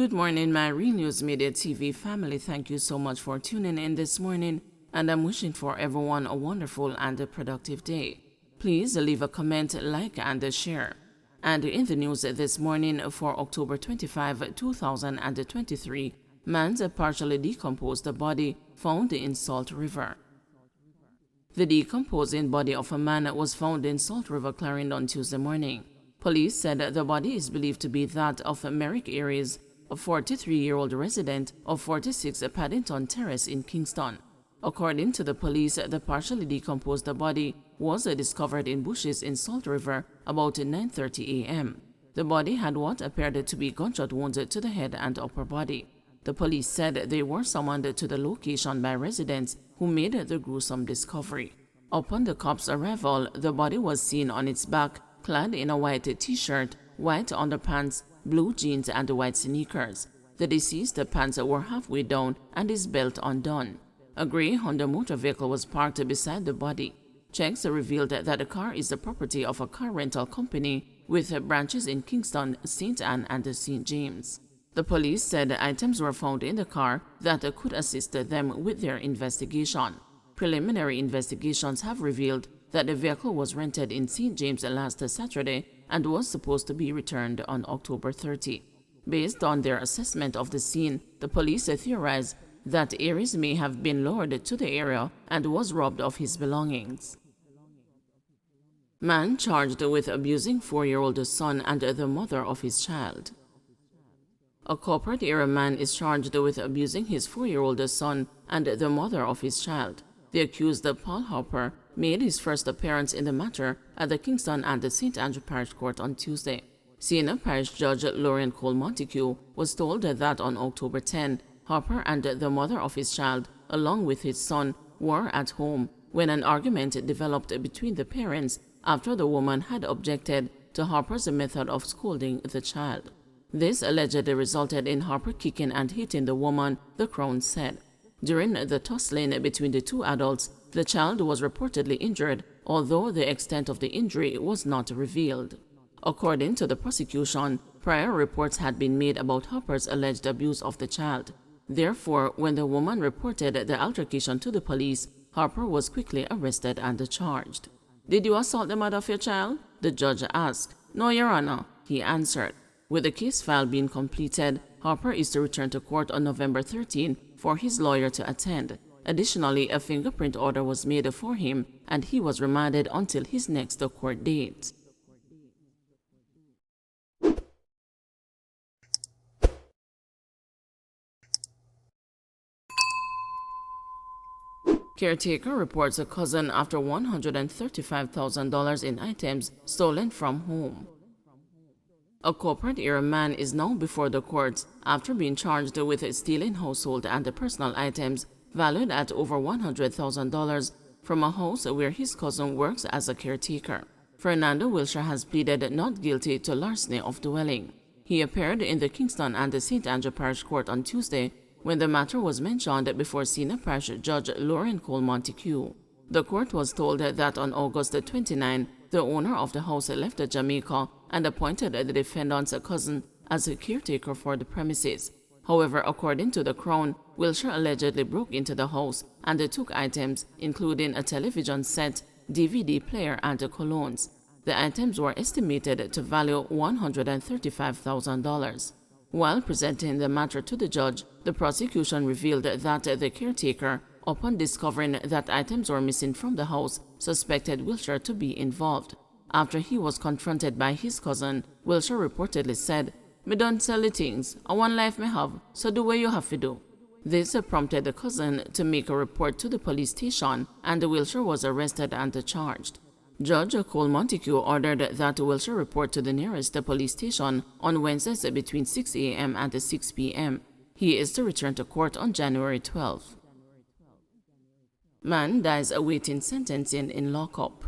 Good morning, my Real News Media TV family. Thank you so much for tuning in this morning, and I'm wishing for everyone a wonderful and a productive day. Please leave a comment, like, and share. And in the news this morning for October 25, 2023, man's partially decomposed body found in Salt River. The decomposing body of a man was found in Salt River, Clarendon on Tuesday morning. Police said the body is believed to be that of Merrick Aries, a 43-year-old resident of 46 Paddington Terrace in Kingston. According to the police, the partially decomposed body was discovered in bushes in Salt River about 9:30 a.m. The body had what appeared to be gunshot wounds to the head and upper body. The police said they were summoned to the location by residents who made the gruesome discovery. Upon the cops' arrival, the body was seen on its back, clad in a white t-shirt, white underpants, blue jeans, and white sneakers. The deceased pants were halfway down and his belt undone. A gray Honda motor vehicle was parked beside the body. Checks revealed that the car is the property of a car rental company with branches in Kingston, St. Anne, and St. James. The police said items were found in the car that could assist them with their investigation. Preliminary investigations have revealed that the vehicle was rented in St. James last Saturday and was supposed to be returned on October 30. Based on their assessment of the scene, the police theorized that Aries may have been lured to the area and was robbed of his belongings. Man charged with abusing 4-year-old son and the mother of his child. A corporate area man is charged with abusing his 4-year-old son and the mother of his child. The accused, Paul Harper, made his first appearance in the matter at the Kingston and the St. Andrew Parish Court on Tuesday. Senior Parish Judge Lauren Cole Montague was told that on October 10, Harper and the mother of his child, along with his son, were at home when an argument developed between the parents after the woman had objected to Harper's method of scolding the child. This allegedly resulted in Harper kicking and hitting the woman, the Crown said. During the tussling between the two adults, the child was reportedly injured, although the extent of the injury was not revealed. According to the prosecution, prior reports had been made about Harper's alleged abuse of the child. Therefore, when the woman reported the altercation to the police, Harper was quickly arrested and charged. "Did you assault the mother of your child?" the judge asked. "No, Your Honor," he answered. With the case file being completed, Harper is to return to court on November 13 for his lawyer to attend. Additionally, a fingerprint order was made for him, and he was remanded until his next court date. Caretaker reports a cousin after $135,000 in items stolen from home. A corporate area man is now before the courts after being charged with stealing household and personal items valued at over $100,000 from a house where his cousin works as a caretaker. Fernando Wilshire has pleaded not guilty to larceny of dwelling. He appeared in the Kingston and the St. Andrew Parish Court on Tuesday when the matter was mentioned before Senior Parish Judge Lauren Cole Montague. The court was told that on August 29, the owner of the house left Jamaica and appointed the defendant's cousin as a caretaker for the premises. However, according to the Crown, Wilshire allegedly broke into the house and took items including a television set, DVD player, and colognes. The items were estimated to value $135,000. While presenting the matter to the judge, the prosecution revealed that the caretaker, upon discovering that items were missing from the house, suspected Wilshire to be involved. After he was confronted by his cousin, Wilshire reportedly said, "Me don't sell the things. I one life me have, so do what you have to do." This prompted the cousin to make a report to the police station, and Wilshire was arrested and charged. Judge Cole Montague ordered that Wilshire report to the nearest police station on Wednesdays between 6 a.m. and 6 p.m. He is to return to court on January 12. Man dies awaiting sentencing in lockup.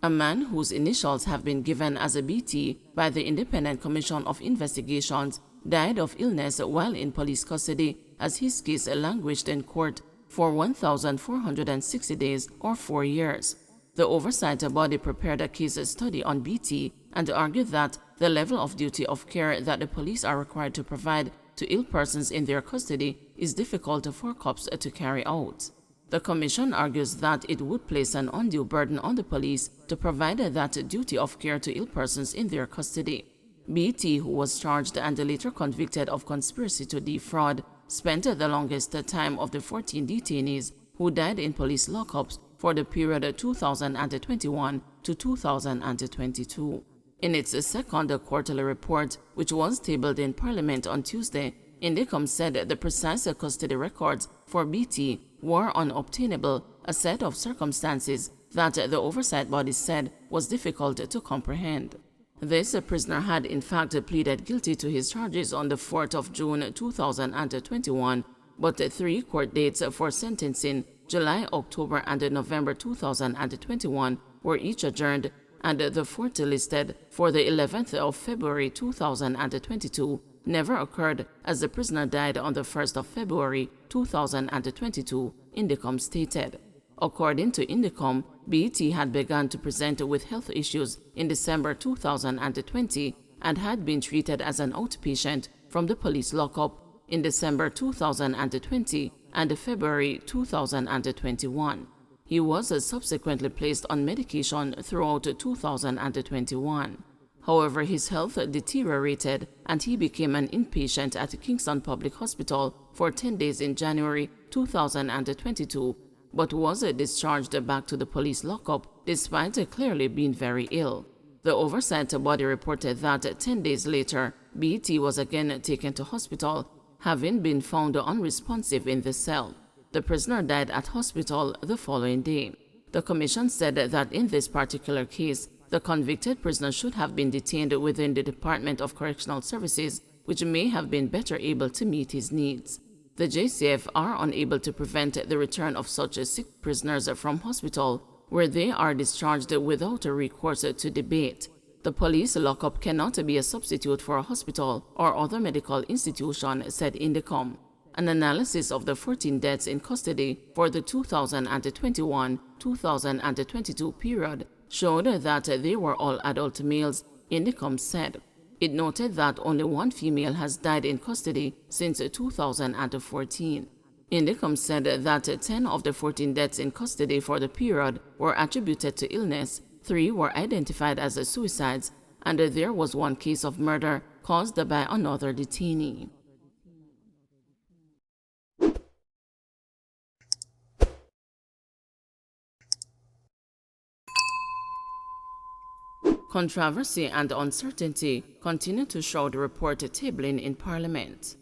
A man whose initials have been given as a BT by the Independent Commission of Investigations died of illness while in police custody as his case languished in court for 1,460 days or 4 years. The oversight body prepared a case study on BT and argued that the level of duty of care that the police are required to provide to ill persons in their custody is difficult for cops to carry out. The Commission argues that it would place an undue burden on the police to provide that duty of care to ill persons in their custody. BT, who was charged and later convicted of conspiracy to defraud, spent the longest time of the 14 detainees who died in police lockups for the period 2021 to 2022. In its second quarterly report, which was tabled in Parliament on Tuesday, Indicom said the precise custody records for BT were unobtainable, a set of circumstances that the oversight body said was difficult to comprehend. This prisoner had in fact pleaded guilty to his charges on the 4th of June 2021, but 3 court dates for sentencing, July, October, and November 2021, were each adjourned, and the fourth listed for the 11th of February 2022 never occurred, as the prisoner died on the 1st of February 2022, Indicom stated. According to Indicom, BT had begun to present with health issues in December 2020 and had been treated as an outpatient from the police lockup in December 2020 and February 2021. He was subsequently placed on medication throughout 2021. However, his health deteriorated and he became an inpatient at Kingston Public Hospital for 10 days in January 2022, but was discharged back to the police lockup despite clearly being very ill. The oversight body reported that 10 days later, BT was again taken to hospital, having been found unresponsive in the cell. The prisoner died at hospital the following day. The Commission said that in this particular case, the convicted prisoner should have been detained within the Department of Correctional Services, which may have been better able to meet his needs. The JCF are unable to prevent the return of such sick prisoners from hospital, where they are discharged without a recourse to debate. The police lockup cannot be a substitute for a hospital or other medical institution, said Indicom. An analysis of the 14 deaths in custody for the 2021-2022 period showed that they were all adult males, Indicom said. It noted that only 1 female has died in custody since 2014. Indicom said that 10 of the 14 deaths in custody for the period were attributed to illness, 3 were identified as suicides, and there was 1 case of murder caused by another detainee. Controversy and uncertainty continue to shroud the report tabling in Parliament.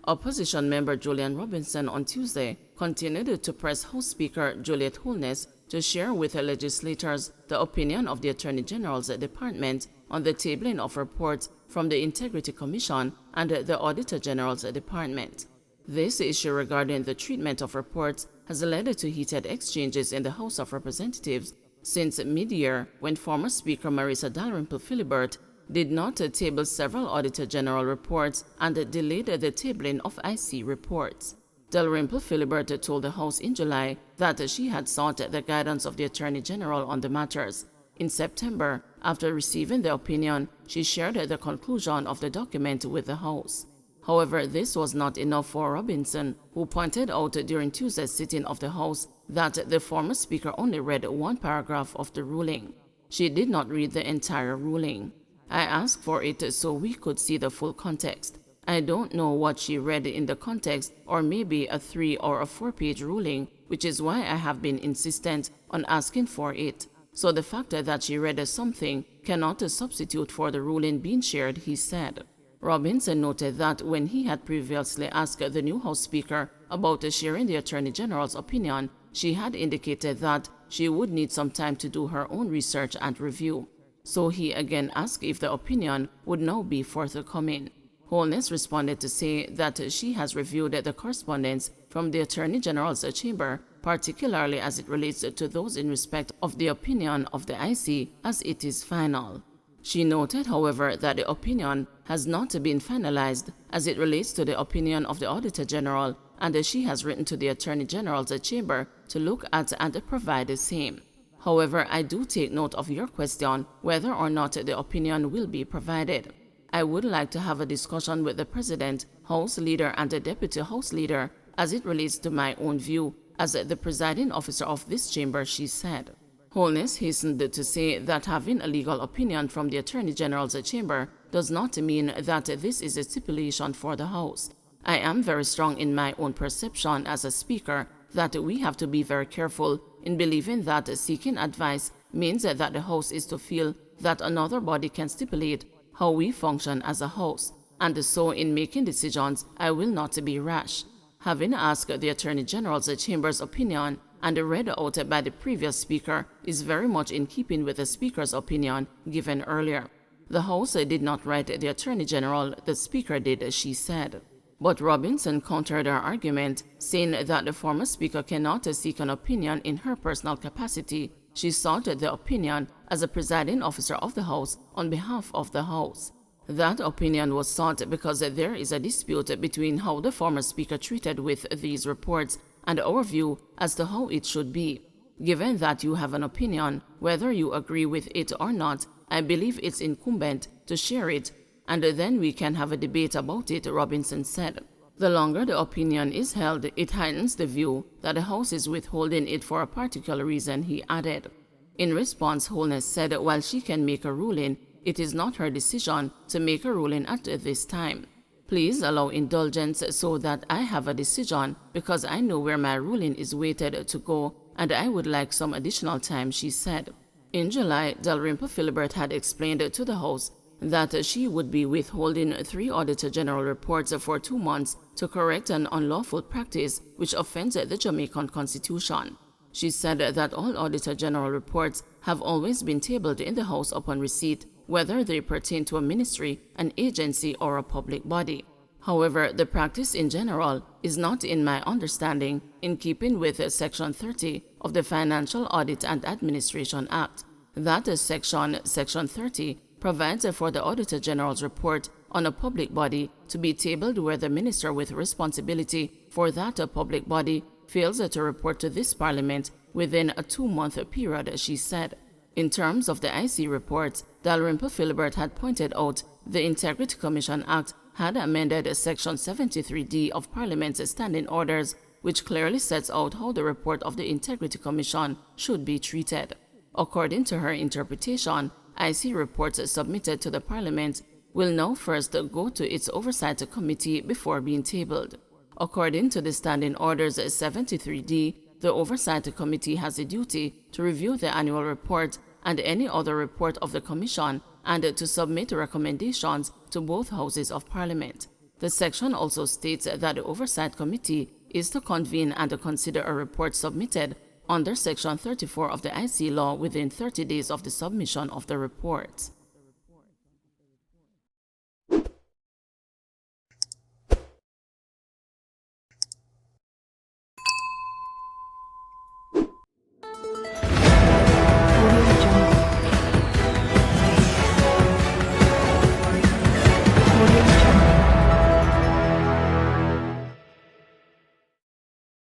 Opposition member Julian Robinson on Tuesday continued to press House Speaker Juliet Holness to share with the legislators the opinion of the Attorney General's Department on the tabling of reports from the Integrity Commission and the Auditor General's Department. This issue regarding the treatment of reports has led to heated exchanges in the House of Representatives since mid-year, when former Speaker Marisa Dalrymple Philibert did not table several Auditor General reports and delayed the tabling of IC reports. Dalrymple Philibert told the House in July that she had sought the guidance of the Attorney General on the matters. In September, after receiving the opinion, she shared the conclusion of the document with the House. However, this was not enough for Robinson, who pointed out during Tuesday's sitting of the House that the former Speaker only read 1 paragraph of the ruling. She did not read the entire ruling. I asked for it so we could see the full context. I don't know what she read in the context, or maybe a 3 or a 4-page ruling, which is why I have been insistent on asking for it. So the fact that she read something cannot substitute for the ruling being shared, he said. Robinson noted that when he had previously asked the new House Speaker about sharing the Attorney General's opinion, she had indicated that she would need some time to do her own research and review. So he again asked if the opinion would now be forthcoming. Holness responded to say that she has reviewed the correspondence from the Attorney General's chamber, particularly as it relates to those in respect of the opinion of the IC, as it is final. She noted, however, that the opinion has not been finalized as it relates to the opinion of the Auditor General, and she has written to the Attorney General's chamber to look at and provide the same. However, I do take note of your question whether or not the opinion will be provided. I would like to have a discussion with the President, House Leader, and the Deputy House Leader as it relates to my own view as the presiding officer of this chamber, she said. Holness hastened to say that having a legal opinion from the Attorney General's chamber does not mean that this is a stipulation for the House. I am very strong in my own perception as a speaker that we have to be very careful in believing that seeking advice means that the House is to feel that another body can stipulate how we function as a House, and so in making decisions I will not be rash. Having asked the Attorney General's chamber's opinion and read out by the previous speaker is very much in keeping with the speaker's opinion given earlier. The House did not write the Attorney General, the speaker did, she said. But Robinson countered her argument, saying that the former speaker cannot seek an opinion in her personal capacity. She sought the opinion as a presiding officer of the House on behalf of the House. That opinion was sought because there is a dispute between how the former speaker treated with these reports and our view as to how it should be. Given that you have an opinion, whether you agree with it or not, I believe it's incumbent to share it, and then we can have a debate about it, Robinson said. The longer the opinion is held, it heightens the view that the House is withholding it for a particular reason, he added. In response, Holness said while she can make a ruling, it is not her decision to make a ruling at this time. Please allow indulgence so that I have a decision because I know where my ruling is weighted to go and I would like some additional time, she said. In July, Dalrymple Philibert had explained to the House that she would be withholding 3 Auditor General reports for 2 months to correct an unlawful practice which offends the Jamaican Constitution. She said that all Auditor General reports have always been tabled in the House upon receipt, whether they pertain to a ministry, an agency, or a public body. However, the practice in general is not, in my understanding, in keeping with Section 30 of the Financial Audit and Administration Act. That Section 30, provides for the Auditor General's report on a public body to be tabled where the minister with responsibility for that public body fails to report to this Parliament within a 2-month period, she said. In terms of the IC reports, Dalrymple Philibert had pointed out the Integrity Commission Act had amended Section 73D of Parliament's standing orders, which clearly sets out how the report of the Integrity Commission should be treated. According to her interpretation, IC reports submitted to the Parliament will now first go to its Oversight Committee before being tabled. According to the Standing Orders 73D, the Oversight Committee has a duty to review the annual report and any other report of the Commission and to submit recommendations to both Houses of Parliament. The section also states that the Oversight Committee is to convene and consider a report submitted under Section 34 of the IC law within 30 days of the submission of the report.